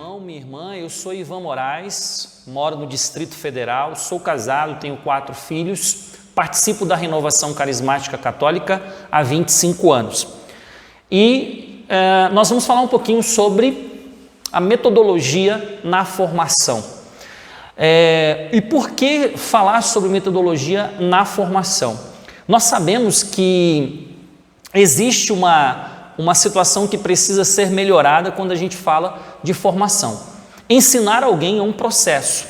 irmão, minha irmã, eu sou Ivan Moraes, moro no Distrito Federal, sou casado, tenho 4 filhos, participo da Renovação Carismática Católica há 25 anos. E nós vamos falar um pouquinho sobre a metodologia na formação. E por que falar sobre metodologia na formação? Nós sabemos que existe uma situação que precisa ser melhorada quando a gente fala de formação. Ensinar alguém é um processo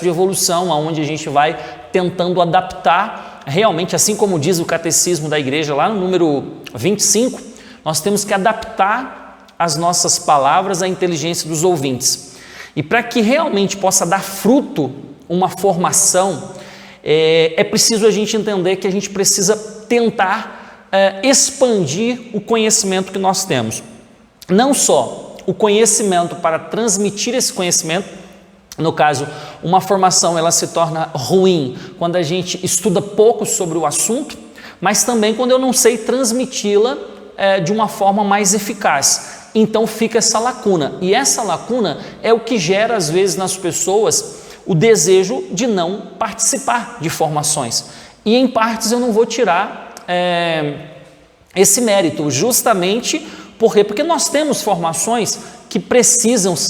de evolução, onde a gente vai tentando adaptar realmente, assim como diz o Catecismo da Igreja, lá no número 25, nós temos que adaptar as nossas palavras à inteligência dos ouvintes. E para que realmente possa dar fruto uma formação, é preciso a gente entender que a gente precisa tentar expandir o conhecimento que nós temos. Não só o conhecimento para transmitir esse conhecimento, no caso, uma formação ela se torna ruim quando a gente estuda pouco sobre o assunto, mas também quando eu não sei transmiti-la de uma forma mais eficaz. Então fica essa lacuna, e essa lacuna é o que gera às vezes nas pessoas o desejo de não participar de formações. E em partes eu não vou tirar esse mérito, justamente porque nós temos formações que precisamos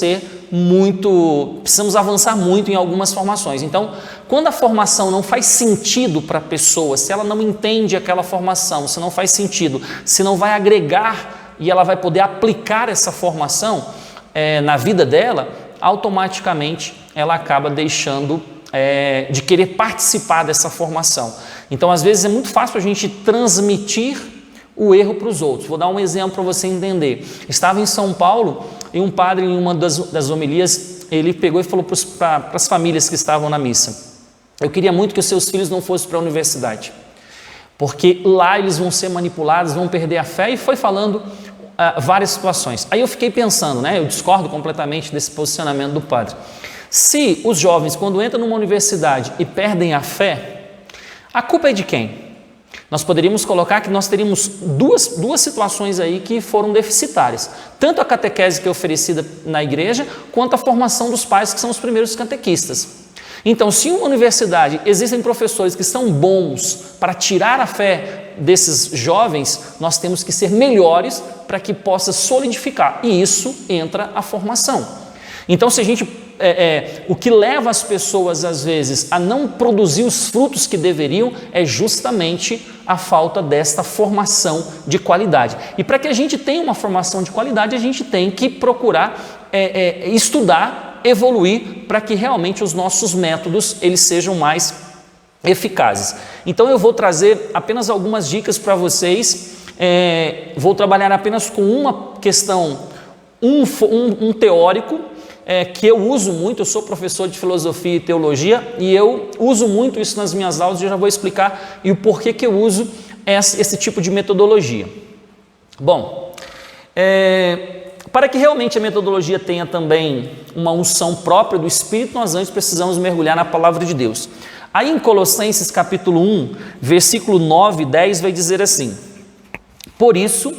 avançar muito em algumas formações. Então, quando a formação não faz sentido para a pessoa, se ela não entende aquela formação, se não faz sentido, se não vai agregar e ela vai poder aplicar essa formação na vida dela, automaticamente ela acaba deixando de querer participar dessa formação. Então, às vezes, é muito fácil a gente transmitir o erro para os outros. Vou dar um exemplo para você entender. Estava em São Paulo e um padre, em uma das homilias, ele pegou e falou para as famílias que estavam na missa: eu queria muito que os seus filhos não fossem para a universidade, porque lá eles vão ser manipulados, vão perder a fé, e foi falando várias situações. Aí eu fiquei pensando, eu discordo completamente desse posicionamento do padre. Se os jovens, quando entram numa universidade e perdem a fé, a culpa é de quem? Nós poderíamos colocar que nós teríamos duas situações aí que foram deficitárias. Tanto a catequese que é oferecida na igreja, quanto a formação dos pais, que são os primeiros catequistas. Então, se em uma universidade existem professores que são bons para tirar a fé desses jovens, nós temos que ser melhores para que possa solidificar. E isso entra a formação. Então, se a gente o que leva as pessoas, às vezes, a não produzir os frutos que deveriam é justamente a falta desta formação de qualidade. E para que a gente tenha uma formação de qualidade, a gente tem que procurar estudar, evoluir, para que realmente os nossos métodos eles sejam mais eficazes. Então eu vou trazer apenas algumas dicas para vocês, vou trabalhar apenas com uma questão, um teórico, que eu uso muito. Eu sou professor de filosofia e teologia e eu uso muito isso nas minhas aulas, e eu já vou explicar e o porquê que eu uso esse tipo de metodologia. Bom, para que realmente a metodologia tenha também uma unção própria do Espírito, nós antes precisamos mergulhar na Palavra de Deus. Aí em Colossenses capítulo 1, versículo 9 e 10 vai dizer assim: por isso,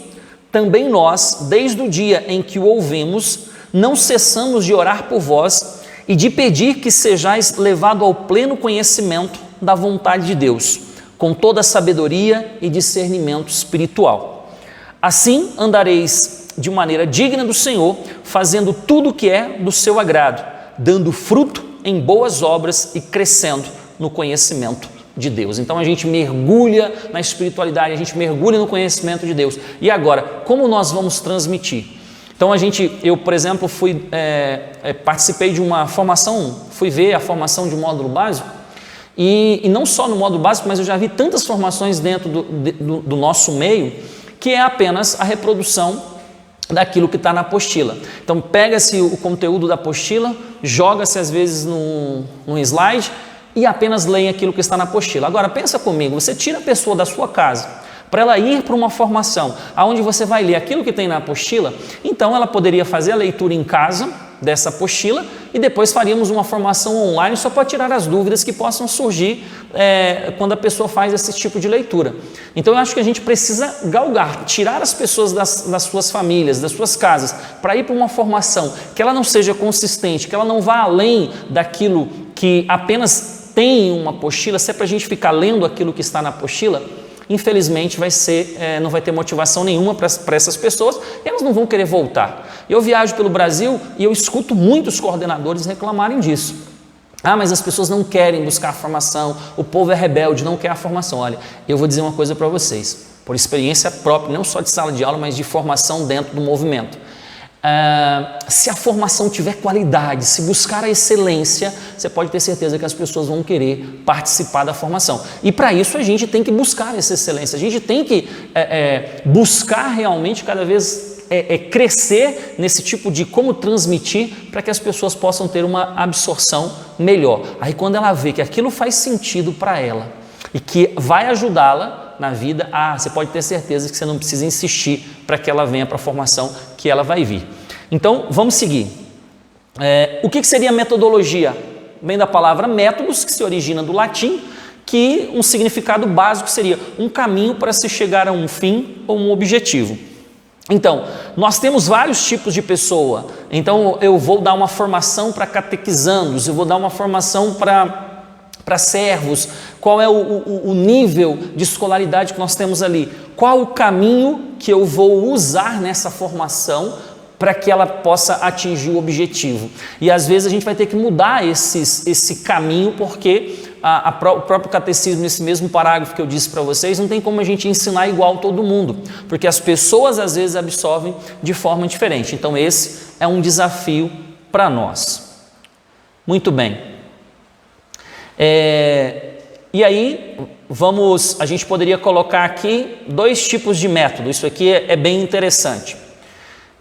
também nós, desde o dia em que o ouvimos, não cessamos de orar por vós e de pedir que sejais levado ao pleno conhecimento da vontade de Deus, com toda a sabedoria e discernimento espiritual. Assim andareis de maneira digna do Senhor, fazendo tudo o que é do seu agrado, dando fruto em boas obras e crescendo no conhecimento de Deus. Então a gente mergulha na espiritualidade, a gente mergulha no conhecimento de Deus. E agora, como nós vamos transmitir? Então eu, por exemplo, participei de uma formação, fui ver a formação de um módulo básico, e não só no módulo básico, mas eu já vi tantas formações dentro do nosso meio, que é apenas a reprodução daquilo que está na apostila. Então pega-se o conteúdo da apostila, joga-se às vezes num slide e apenas leem aquilo que está na apostila. Agora pensa comigo, você tira a pessoa da sua casa para ela ir para uma formação onde você vai ler aquilo que tem na apostila, então ela poderia fazer a leitura em casa dessa apostila e depois faríamos uma formação online só para tirar as dúvidas que possam surgir quando a pessoa faz esse tipo de leitura. Então eu acho que a gente precisa galgar, tirar as pessoas das suas famílias, das suas casas, para ir para uma formação que ela não seja consistente, que ela não vá além daquilo que apenas tem em uma apostila. Se é para a gente ficar lendo aquilo que está na apostila, infelizmente não vai ter motivação nenhuma para essas pessoas, e elas não vão querer voltar. Eu viajo pelo Brasil e eu escuto muitos coordenadores reclamarem disso. Ah, mas as pessoas não querem buscar a formação, o povo é rebelde, não quer a formação. Olha, eu vou dizer uma coisa para vocês, por experiência própria, não só de sala de aula, mas de formação dentro do movimento. Se a formação tiver qualidade, se buscar a excelência, você pode ter certeza que as pessoas vão querer participar da formação. E para isso a gente tem que buscar essa excelência, a gente tem que buscar realmente cada vez crescer nesse tipo de como transmitir para que as pessoas possam ter uma absorção melhor. Aí quando ela vê que aquilo faz sentido para ela e que vai ajudá-la na vida, você pode ter certeza que você não precisa insistir para que ela venha para a formação, que ela vai vir. Então, vamos seguir. O que seria metodologia? Vem da palavra métodos, que se origina do latim, que um significado básico seria um caminho para se chegar a um fim ou um objetivo. Então, nós temos vários tipos de pessoa. Então, eu vou dar uma formação para catequizandos, eu vou dar uma formação para servos, qual é o nível de escolaridade que nós temos ali, qual o caminho que eu vou usar nessa formação para que ela possa atingir o objetivo. E às vezes a gente vai ter que mudar esse caminho, porque o próprio catecismo, nesse mesmo parágrafo que eu disse para vocês, não tem como a gente ensinar igual todo mundo, porque as pessoas às vezes absorvem de forma diferente. Então esse é um desafio para nós. Muito bem. E aí, a gente poderia colocar aqui 2 tipos de método. Isso aqui é bem interessante.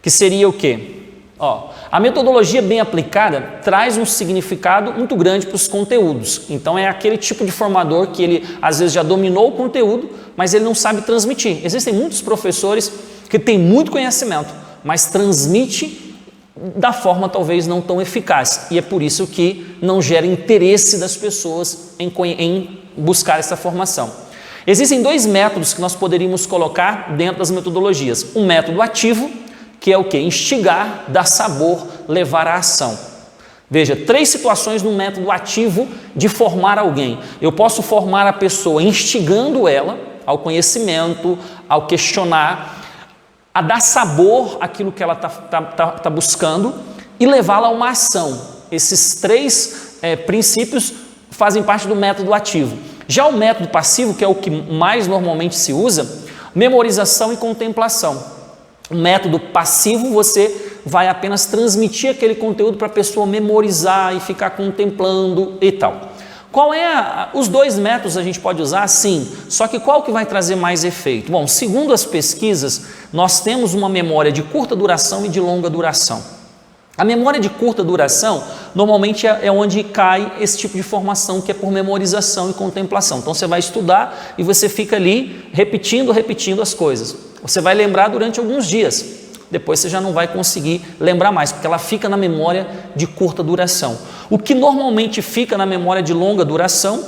Que seria o quê? A metodologia bem aplicada traz um significado muito grande para os conteúdos. Então é aquele tipo de formador que ele às vezes já dominou o conteúdo, mas ele não sabe transmitir. Existem muitos professores que têm muito conhecimento, mas transmite da forma talvez não tão eficaz, e é por isso que não gera interesse das pessoas em buscar essa formação. Existem 2 métodos que nós poderíamos colocar dentro das metodologias. Um método ativo, que é o quê? Instigar, dar sabor, levar à ação. Veja, 3 situações no método ativo de formar alguém. Eu posso formar a pessoa instigando ela ao conhecimento, ao questionar, a dar sabor àquilo que ela está buscando e levá-la a uma ação. Esses 3 princípios fazem parte do método ativo. Já o método passivo, que é o que mais normalmente se usa, memorização e contemplação. O método passivo, você vai apenas transmitir aquele conteúdo para a pessoa memorizar e ficar contemplando e tal. Os 2 métodos a gente pode usar? Sim, só que qual que vai trazer mais efeito? Bom, segundo as pesquisas, nós temos uma memória de curta duração e de longa duração. A memória de curta duração, normalmente é onde cai esse tipo de formação, que é por memorização e contemplação. Então você vai estudar e você fica ali repetindo as coisas. Você vai lembrar durante alguns dias. Depois você já não vai conseguir lembrar mais, porque ela fica na memória de curta duração. O que normalmente fica na memória de longa duração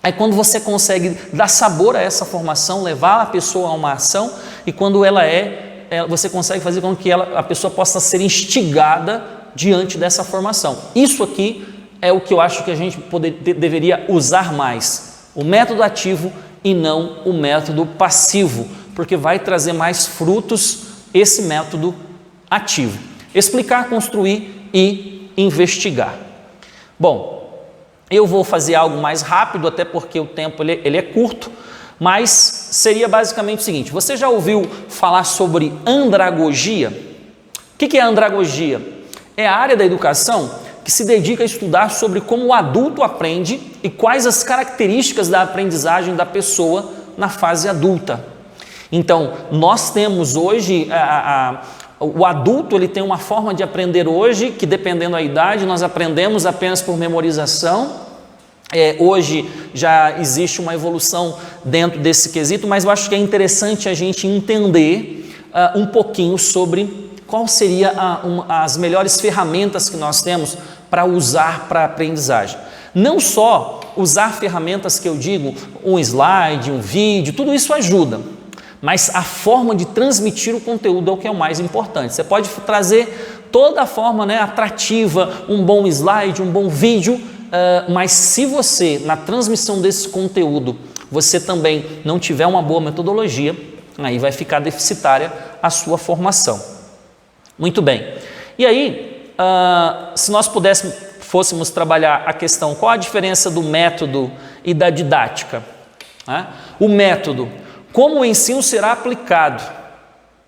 é quando você consegue dar sabor a essa formação, levar a pessoa a uma ação, e quando você consegue fazer com que a pessoa possa ser instigada diante dessa formação. Isso aqui é o que eu acho que a gente deveria usar mais, o método ativo e não o método passivo, porque vai trazer mais frutos esse método ativo. Explicar, construir e investigar. Bom, eu vou fazer algo mais rápido, até porque o tempo ele é curto, mas seria basicamente o seguinte: você já ouviu falar sobre andragogia? O que é andragogia? É a área da educação que se dedica a estudar sobre como o adulto aprende e quais as características da aprendizagem da pessoa na fase adulta. Então, nós temos hoje, o adulto ele tem uma forma de aprender hoje, que dependendo da idade, nós aprendemos apenas por memorização. Hoje já existe uma evolução dentro desse quesito, mas eu acho que é interessante a gente entender um pouquinho sobre qual seria as melhores ferramentas que nós temos para usar para a aprendizagem. Não só usar ferramentas que eu digo, um slide, um vídeo, tudo isso ajuda, mas a forma de transmitir o conteúdo é o que é o mais importante. Você pode trazer toda a forma, né, atrativa, um bom slide, um bom vídeo, mas se você, na transmissão desse conteúdo, você também não tiver uma boa metodologia, aí vai ficar deficitária a sua formação. Muito bem. E aí, se nós fôssemos trabalhar a questão, qual a diferença do método e da didática? O método, como o ensino será aplicado,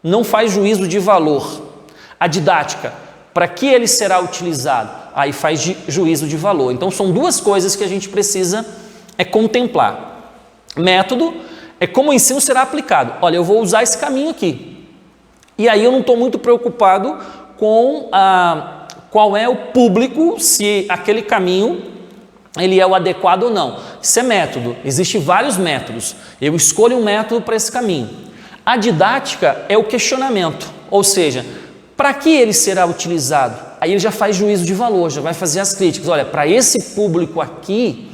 não faz juízo de valor. A didática, para que ele será utilizado? Aí faz juízo de valor. Então são duas coisas que a gente precisa contemplar. Método é como o ensino será aplicado. Olha, eu vou usar esse caminho aqui. E aí eu não estou muito preocupado com qual é o público, se aquele caminho ele é o adequado ou não. Isso é método. Existem vários métodos. Eu escolho um método para esse caminho. A didática é o questionamento, ou seja, para que ele será utilizado? Aí ele já faz juízo de valor, já vai fazer as críticas. Olha, para esse público aqui,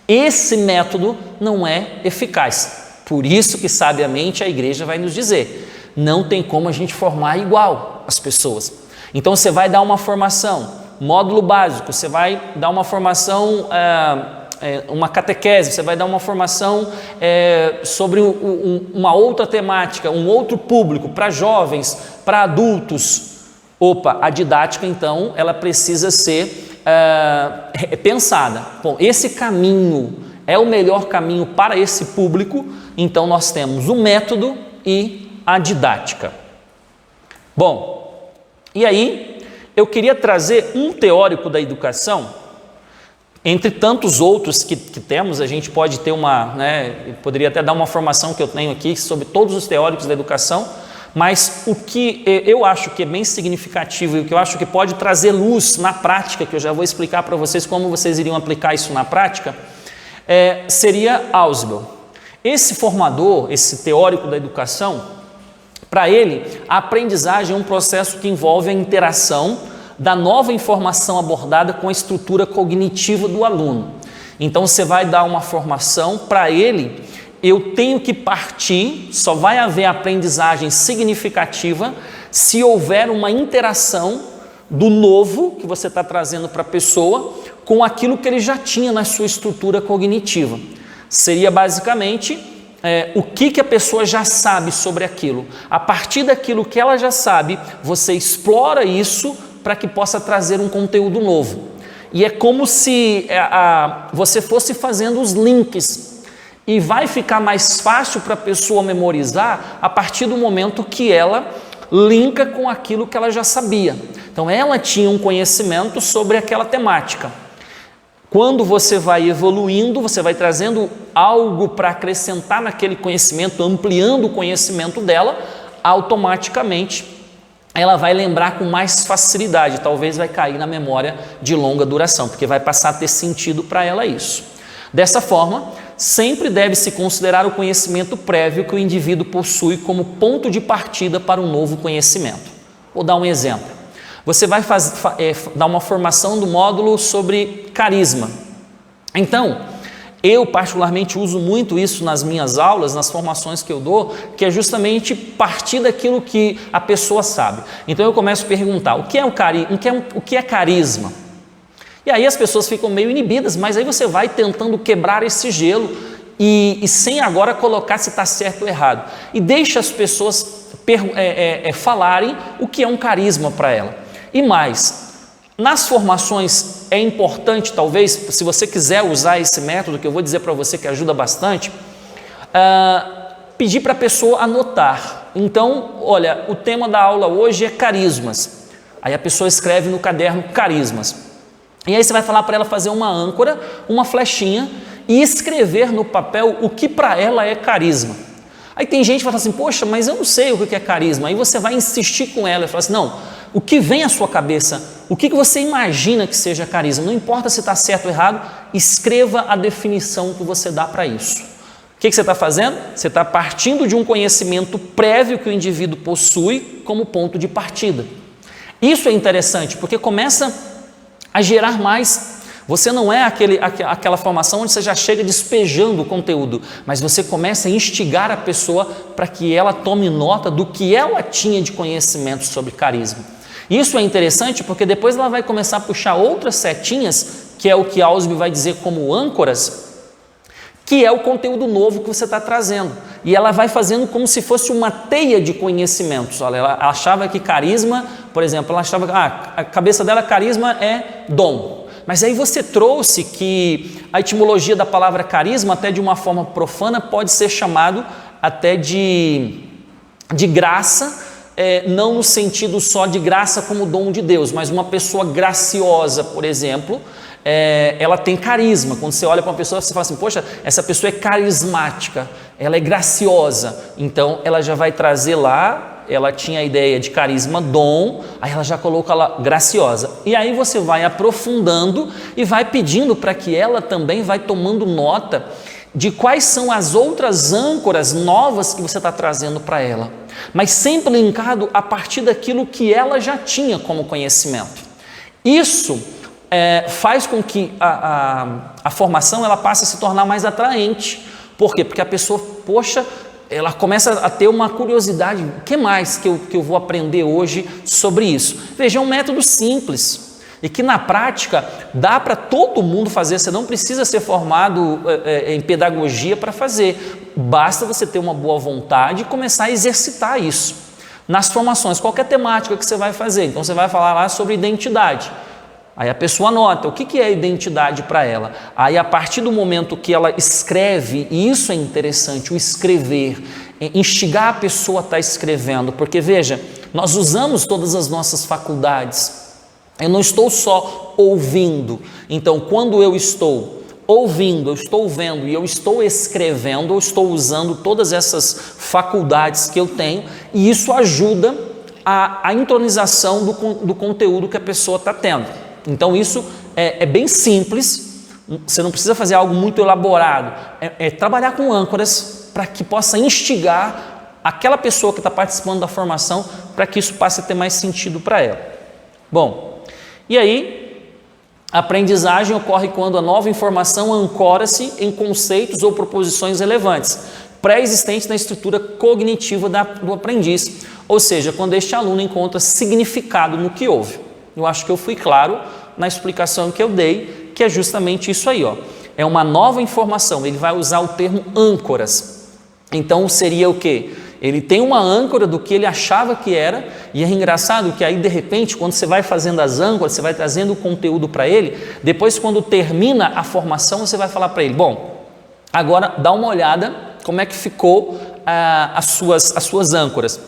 esse método não é eficaz. Por isso que, sabiamente, a igreja vai nos dizer, não tem como a gente formar igual as pessoas. Então, você vai dar uma formação, módulo básico, você vai dar uma formação, uma catequese, você vai dar uma formação sobre uma outra temática, um outro público, para jovens, para adultos. Opa, a didática, então, ela precisa ser pensada. Bom, esse caminho é o melhor caminho para esse público, então nós temos o método e a didática. Bom, e aí eu queria trazer um teórico da educação, entre tantos outros que temos, a gente pode ter poderia até dar uma formação que eu tenho aqui sobre todos os teóricos da educação, mas o que eu acho que é bem significativo e o que eu acho que pode trazer luz na prática, que eu já vou explicar para vocês como vocês iriam aplicar isso na prática, seria Ausubel. Esse formador, esse teórico da educação, para ele, a aprendizagem é um processo que envolve a interação da nova informação abordada com a estrutura cognitiva do aluno. Então, você vai dar uma formação para ele, eu tenho que partir, só vai haver aprendizagem significativa se houver uma interação do novo que você está trazendo para a pessoa com aquilo que ele já tinha na sua estrutura cognitiva. Seria basicamente o que a pessoa já sabe sobre aquilo. A partir daquilo que ela já sabe, você explora isso para que possa trazer um conteúdo novo. E é como se você fosse fazendo os links, e vai ficar mais fácil para a pessoa memorizar a partir do momento que ela linka com aquilo que ela já sabia. Então ela tinha um conhecimento sobre aquela temática. Quando você vai evoluindo, você vai trazendo algo para acrescentar naquele conhecimento, ampliando o conhecimento dela, automaticamente ela vai lembrar com mais facilidade, talvez vai cair na memória de longa duração, porque vai passar a ter sentido para ela isso. Dessa forma, sempre deve-se considerar o conhecimento prévio que o indivíduo possui como ponto de partida para um novo conhecimento. Vou dar um exemplo. Você vai dar uma formação do módulo sobre carisma. Então, eu particularmente uso muito isso nas minhas aulas, nas formações que eu dou, que é justamente partir daquilo que a pessoa sabe. Então eu começo a perguntar, o que é carisma? E aí as pessoas ficam meio inibidas, mas aí você vai tentando quebrar esse gelo e sem agora colocar se está certo ou errado. E deixa as pessoas falarem o que é um carisma para ela. E mais, nas formações é importante, talvez, se você quiser usar esse método, que eu vou dizer para você que ajuda bastante, pedir para a pessoa anotar. Então, olha, o tema da aula hoje é carismas. Aí a pessoa escreve no caderno carismas. E aí você vai falar para ela fazer uma âncora, uma flechinha e escrever no papel o que para ela é carisma. Aí tem gente que fala assim, poxa, mas eu não sei o que é carisma. Aí você vai insistir com ela e fala assim, não, o que vem à sua cabeça, o que você imagina que seja carisma, não importa se está certo ou errado, escreva a definição que você dá para isso. O que você está fazendo? Você está partindo de um conhecimento prévio que o indivíduo possui como ponto de partida. Isso é interessante, porque começa a gerar mais. Você não é aquela formação onde você já chega despejando o conteúdo, mas você começa a instigar a pessoa para que ela tome nota do que ela tinha de conhecimento sobre carisma. Isso é interessante porque depois ela vai começar a puxar outras setinhas, que é o que Ausubel vai dizer como âncoras, que é o conteúdo novo que você está trazendo. E ela vai fazendo como se fosse uma teia de conhecimentos. Olha, ela achava que carisma, por exemplo, ela achava que a cabeça dela, carisma é dom. Mas aí você trouxe que a etimologia da palavra carisma, até de uma forma profana, pode ser chamado até de graça, não no sentido só de graça como dom de Deus, mas uma pessoa graciosa, por exemplo, ela tem carisma. Quando você olha para uma pessoa, você fala assim, poxa, essa pessoa é carismática, ela é graciosa. Então ela já vai trazer lá, ela tinha a ideia de carisma, dom, aí ela já coloca lá graciosa. E aí você vai aprofundando e vai pedindo para que ela também vai tomando nota de quais são as outras âncoras novas que você está trazendo para ela, mas sempre linkado a partir daquilo que ela já tinha como conhecimento. Isso faz com que a formação ela passe a se tornar mais atraente. Por quê? Porque a pessoa, poxa, ela começa a ter uma curiosidade, o que mais que eu vou aprender hoje sobre isso? Veja, é um método simples e que na prática dá para todo mundo fazer, você não precisa ser formado em pedagogia para fazer, basta você ter uma boa vontade e começar a exercitar isso. Nas formações, qualquer temática que você vai fazer, então você vai falar lá sobre identidade. Aí a pessoa anota o que é identidade para ela. Aí a partir do momento que ela escreve, e isso é interessante, o escrever, instigar a pessoa a estar escrevendo, porque veja, nós usamos todas as nossas faculdades, eu não estou só ouvindo, então quando eu estou ouvindo, eu estou vendo e eu estou escrevendo, eu estou usando todas essas faculdades que eu tenho, e isso ajuda a entronização do conteúdo que a pessoa está tendo. Então isso é bem simples, você não precisa fazer algo muito elaborado, trabalhar com âncoras para que possa instigar aquela pessoa que está participando da formação para que isso passe a ter mais sentido para ela. Bom, e aí a aprendizagem ocorre quando a nova informação ancora-se em conceitos ou proposições relevantes, pré-existentes na estrutura cognitiva do aprendiz, ou seja, quando este aluno encontra significado no que ouve. Eu acho que eu fui claro na explicação que eu dei, que é justamente isso aí, ó. É uma nova informação, ele vai usar o termo âncoras. Então seria o quê? Ele tem uma âncora do que ele achava que era, e é engraçado que aí de repente, quando você vai fazendo as âncoras, você vai trazendo o conteúdo para ele, depois quando termina a formação, você vai falar para ele, bom, agora dá uma olhada como é que ficou as suas âncoras.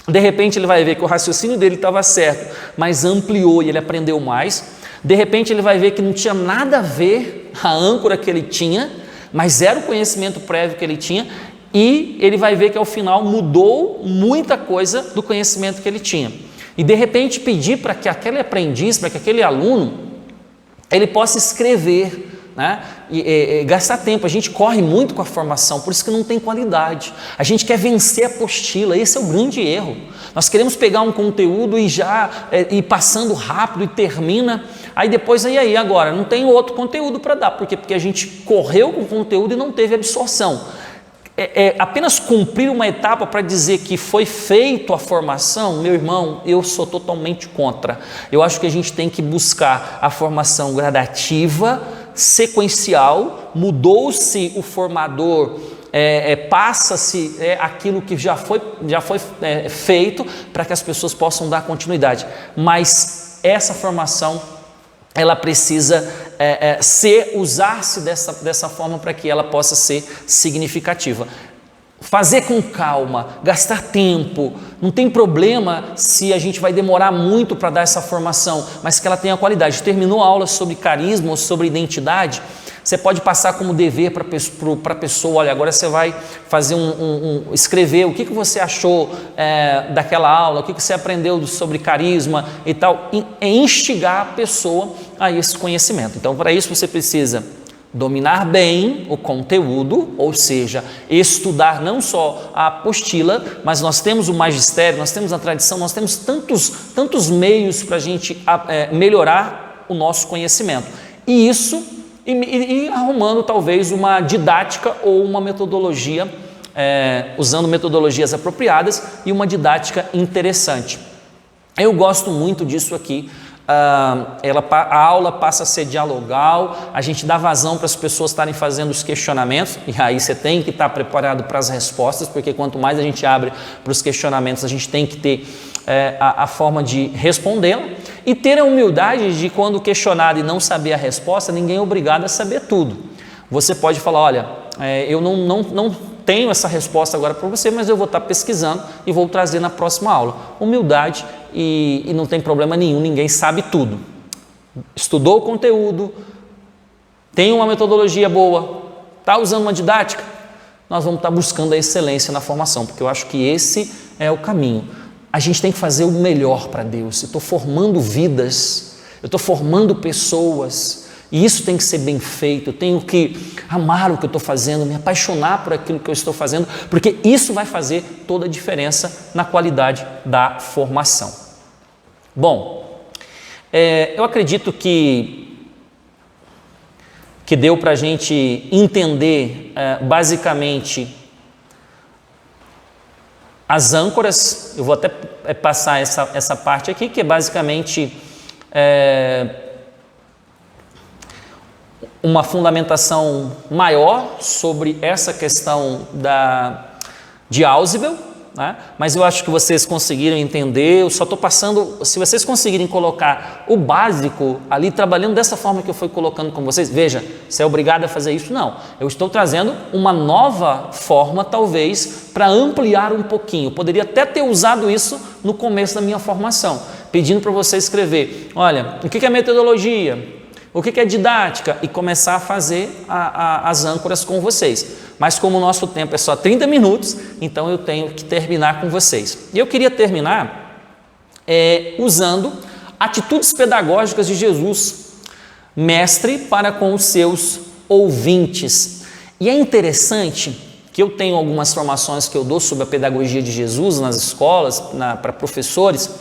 De repente ele vai ver que o raciocínio dele estava certo, mas ampliou e ele aprendeu mais. De repente ele vai ver que não tinha nada a ver a âncora que ele tinha, mas era o conhecimento prévio que ele tinha, e ele vai ver que ao final mudou muita coisa do conhecimento que ele tinha. E de repente pedir para que aquele aprendiz, para que aquele aluno, ele possa escrever, né? E gastar tempo. A gente corre muito com a formação, por isso que não tem qualidade. A gente quer vencer a apostila, esse é o grande erro. Nós queremos pegar um conteúdo e já ir passando rápido e termina, aí depois aí agora não tem outro conteúdo para dar, porque a gente correu com o conteúdo e não teve absorção. Apenas cumprir uma etapa para dizer que foi feito a formação, meu irmão, eu sou totalmente contra. Eu acho que a gente tem que buscar a formação gradativa, sequencial, mudou-se o formador, passa-se aquilo que já foi feito para que as pessoas possam dar continuidade. Mas essa formação, ela precisa usar-se dessa forma para que ela possa ser significativa. Fazer com calma, gastar tempo, não tem problema se a gente vai demorar muito para dar essa formação, mas que ela tenha qualidade. Terminou a aula sobre carisma ou sobre identidade, você pode passar como dever para a pessoa, olha, agora você vai fazer escrever o que você achou daquela aula, o que você aprendeu sobre carisma e tal, instigar a pessoa a esse conhecimento. Então, para isso você precisa dominar bem o conteúdo, ou seja, estudar não só a apostila, mas nós temos o magistério, nós temos a tradição, nós temos tantos meios para a gente melhorar o nosso conhecimento. E isso, e arrumando talvez uma didática ou uma metodologia, usando metodologias apropriadas e uma didática interessante. Eu gosto muito disso aqui. A aula passa a ser dialogal, a gente dá vazão para as pessoas estarem fazendo os questionamentos, e aí você tem que estar preparado para as respostas, porque quanto mais a gente abre para os questionamentos, a gente tem que ter a forma de respondê-la, e ter a humildade de, quando questionado e não saber a resposta, ninguém é obrigado a saber tudo. Você pode falar, olha, eu não tenho essa resposta agora para você, mas eu vou estar pesquisando e vou trazer na próxima aula. Humildade, e não tem problema nenhum, ninguém sabe tudo. Estudou o conteúdo, tem uma metodologia boa, está usando uma didática, nós vamos estar buscando a excelência na formação, porque eu acho que esse é o caminho. A gente tem que fazer o melhor para Deus. Eu estou formando vidas, eu estou formando pessoas, e isso tem que ser bem feito. Eu tenho que amar o que eu estou fazendo, me apaixonar por aquilo que eu estou fazendo, porque isso vai fazer toda a diferença na qualidade da formação. Bom, eu acredito que deu para a gente entender basicamente as âncoras. Eu vou até passar essa parte aqui, que é basicamente uma fundamentação maior sobre essa questão de Ausubel, né? Mas eu acho que vocês conseguiram entender. Eu só estou passando, se vocês conseguirem colocar o básico ali, trabalhando dessa forma que eu fui colocando com vocês, veja, você é obrigado a fazer isso? Não, eu estou trazendo uma nova forma, talvez, para ampliar um pouquinho. Eu poderia até ter usado isso no começo da minha formação, pedindo para você escrever, olha, o que é metodologia? O que é didática? E começar a fazer as âncoras com vocês. Mas como o nosso tempo é só 30 minutos, então eu tenho que terminar com vocês. E eu queria terminar usando atitudes pedagógicas de Jesus, mestre para com os seus ouvintes. E é interessante que eu tenho algumas formações que eu dou sobre a pedagogia de Jesus nas escolas, para professores,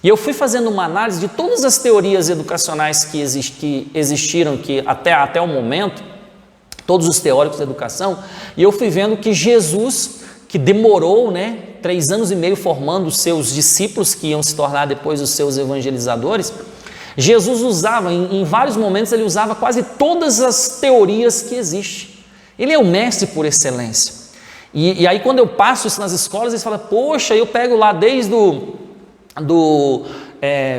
e eu fui fazendo uma análise de todas as teorias educacionais que existiram até o momento, todos os teóricos da educação, e eu fui vendo que Jesus, que demorou 3 anos e meio formando os seus discípulos, que iam se tornar depois os seus evangelizadores, Jesus usava, em vários momentos, ele usava quase todas as teorias que existem. Ele é o mestre por excelência. E aí, quando eu passo isso nas escolas, eles falam, poxa, eu pego lá desde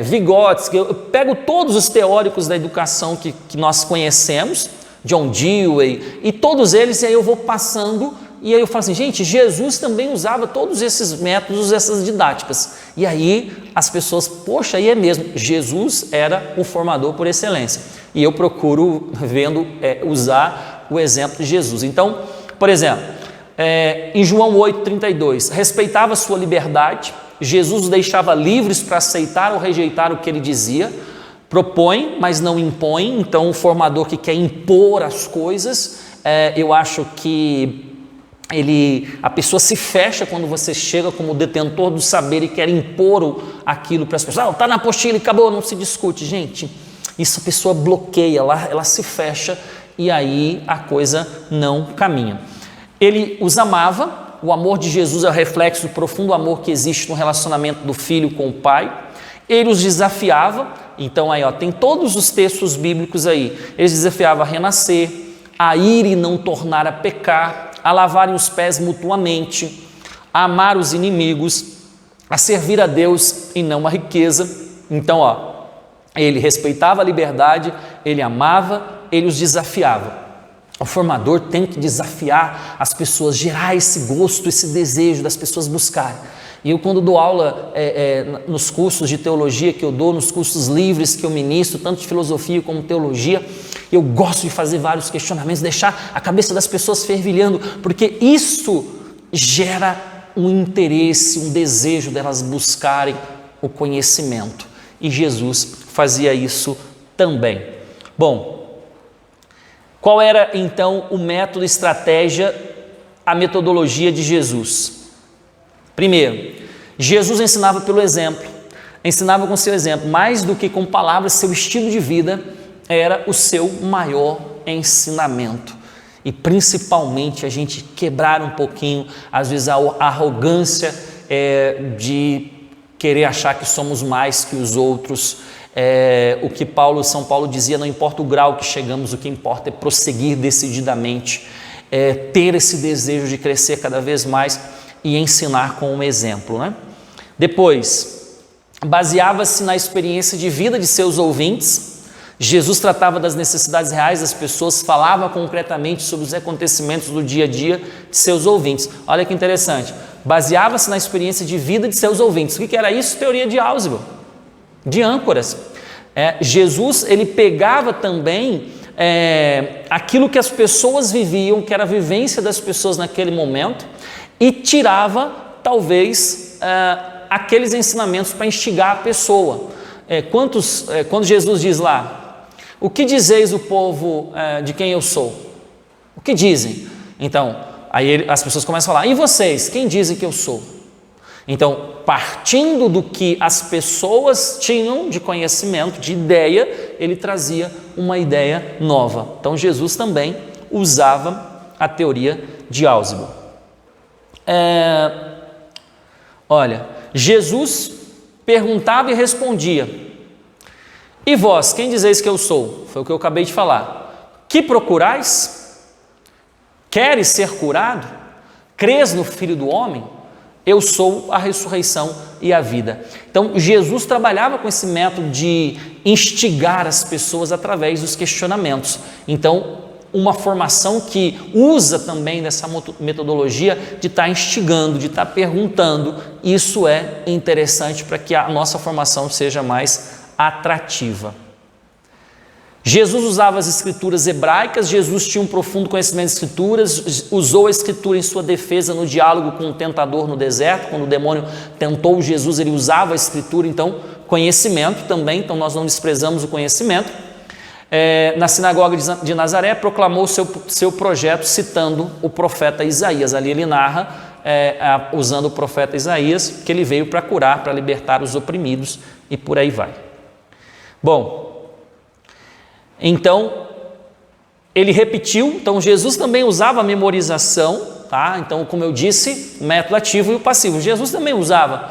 Vygotsky, eu pego todos os teóricos da educação que nós conhecemos, John Dewey, e todos eles, e aí eu vou passando, e aí eu falo assim, gente, Jesus também usava todos esses métodos, essas didáticas. E aí as pessoas, poxa, aí é mesmo, Jesus era o formador por excelência. E eu procuro usar o exemplo de Jesus. Então, por exemplo, em João 8,32, respeitava sua liberdade, Jesus os deixava livres para aceitar ou rejeitar o que ele dizia, propõe, mas não impõe. Então, o formador que quer impor as coisas, eu acho que a pessoa se fecha quando você chega como detentor do saber e quer impor aquilo para as pessoas. Está na apostila e acabou, não se discute. Gente, isso a pessoa bloqueia, ela se fecha e aí a coisa não caminha. Ele os amava. O amor de Jesus é o reflexo do profundo amor que existe no relacionamento do filho com o pai. Ele os desafiava, então aí tem todos os textos bíblicos aí. Ele desafiava a renascer, a ir e não tornar a pecar, a lavarem os pés mutuamente, a amar os inimigos, a servir a Deus e não a riqueza. Então, ele respeitava a liberdade, ele amava, ele os desafiava. O formador tem que desafiar as pessoas, gerar esse gosto, esse desejo das pessoas buscarem. E eu, quando dou aula nos cursos de teologia que eu dou, nos cursos livres que eu ministro, tanto de filosofia como teologia, eu gosto de fazer vários questionamentos, deixar a cabeça das pessoas fervilhando, porque isso gera um interesse, um desejo delas buscarem o conhecimento. E Jesus fazia isso também. Bom, qual era então o método, estratégia, a metodologia de Jesus? Primeiro, Jesus ensinava pelo exemplo. ensinava com seu exemplo, mais do que com palavras, seu estilo de vida era o seu maior ensinamento. E principalmente a gente quebrar um pouquinho, às vezes, a arrogância de querer achar que somos mais que os outros. O que São Paulo dizia, não importa o grau que chegamos, o que importa é prosseguir decididamente, ter esse desejo de crescer cada vez mais e ensinar com um exemplo, né? Depois, baseava-se na experiência de vida de seus ouvintes. Jesus tratava das necessidades reais das pessoas, falava concretamente sobre os acontecimentos do dia a dia de seus ouvintes. Olha que interessante, baseava-se na experiência de vida de seus ouvintes. O que era isso? Teoria de Ausubel, de âncoras. Jesus, ele pegava também aquilo que as pessoas viviam, que era a vivência das pessoas naquele momento, e tirava, talvez, aqueles ensinamentos para instigar a pessoa. Quando Jesus diz lá, o que dizeis o povo de quem eu sou? O que dizem? Então, aí as pessoas começam a falar, e vocês, quem dizem que eu sou? Então, partindo do que as pessoas tinham de conhecimento, de ideia, ele trazia uma ideia nova. Então, Jesus também usava a teoria de Ausubel. Olha, Jesus perguntava e respondia, e vós, quem dizeis que eu sou? Foi o que eu acabei de falar. Que procurais? Queres ser curado? Crês no Filho do Homem? Eu sou a ressurreição e a vida. Então, Jesus trabalhava com esse método de instigar as pessoas através dos questionamentos. Então, uma formação que usa também dessa metodologia de estar instigando, de estar perguntando, isso é interessante para que a nossa formação seja mais atrativa. Jesus usava as escrituras hebraicas, Jesus tinha um profundo conhecimento de escrituras, usou a escritura em sua defesa no diálogo com o tentador no deserto, quando o demônio tentou Jesus, ele usava a escritura, então conhecimento também, então nós não desprezamos o conhecimento. Na sinagoga de Nazaré proclamou seu projeto citando o profeta Isaías, ali ele narra, usando o profeta Isaías, que ele veio para curar, para libertar os oprimidos e por aí vai. Bom, então, ele repetiu, então Jesus também usava a memorização, tá? Então, como eu disse, o método ativo e o passivo. Jesus também usava,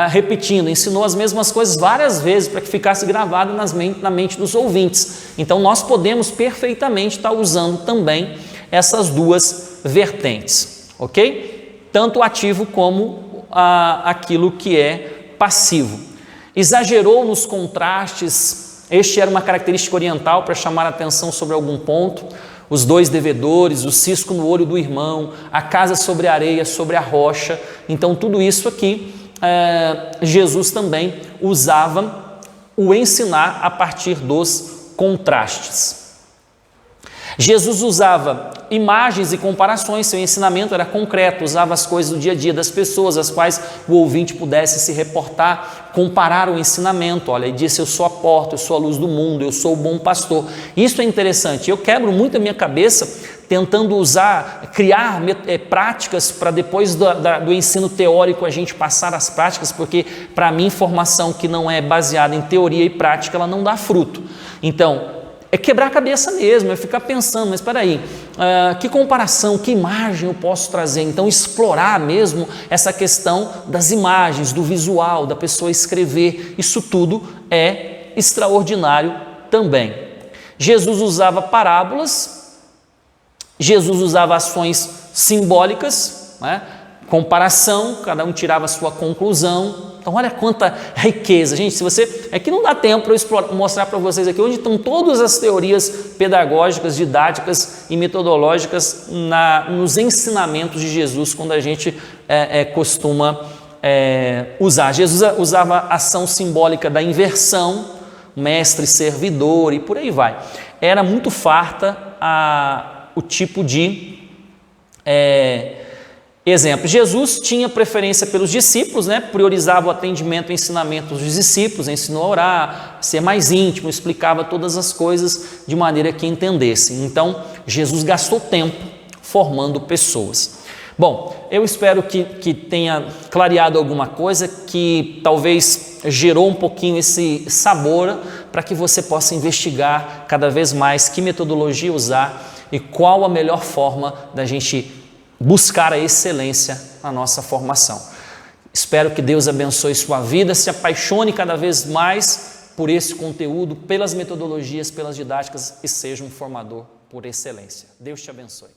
repetindo, ensinou as mesmas coisas várias vezes para que ficasse gravado na mente dos ouvintes. Então, nós podemos perfeitamente estar usando também essas duas vertentes, ok? Tanto o ativo como aquilo que é passivo. Exagerou nos contrastes, este era uma característica oriental para chamar a atenção sobre algum ponto, os dois devedores, o cisco no olho do irmão, a casa sobre a areia, sobre a rocha. Então tudo isso aqui, Jesus também usava o ensinar a partir dos contrastes. Jesus usava imagens e comparações, seu ensinamento era concreto, usava as coisas do dia a dia das pessoas, as quais o ouvinte pudesse se reportar, comparar o ensinamento. Olha, ele disse, eu sou a porta, eu sou a luz do mundo, eu sou o bom pastor. Isso é interessante, eu quebro muito a minha cabeça tentando criar práticas para depois do ensino teórico a gente passar as práticas, porque para mim formação que não é baseada em teoria e prática, ela não dá fruto. Então, é quebrar a cabeça mesmo, é ficar pensando, mas espera aí, que comparação, que imagem eu posso trazer? Então explorar mesmo essa questão das imagens, do visual, da pessoa escrever, isso tudo é extraordinário também. Jesus usava parábolas, Jesus usava ações simbólicas, né? Comparação, cada um tirava a sua conclusão. Então olha quanta riqueza, gente, é que não dá tempo para eu mostrar para vocês aqui onde estão todas as teorias pedagógicas, didáticas e metodológicas nos ensinamentos de Jesus, quando a gente costuma usar. Jesus usava a ação simbólica da inversão, mestre, servidor e por aí vai. Era muito farta o tipo de exemplo. Jesus tinha preferência pelos discípulos, né? Priorizava o atendimento e ensinamento dos discípulos, ensinou a orar, a ser mais íntimo, explicava todas as coisas de maneira que entendessem. Então, Jesus gastou tempo formando pessoas. Bom, eu espero que tenha clareado alguma coisa, que talvez gerou um pouquinho esse sabor para que você possa investigar cada vez mais que metodologia usar e qual a melhor forma da gente buscar a excelência na nossa formação. Espero que Deus abençoe sua vida, se apaixone cada vez mais por esse conteúdo, pelas metodologias, pelas didáticas e seja um formador por excelência. Deus te abençoe.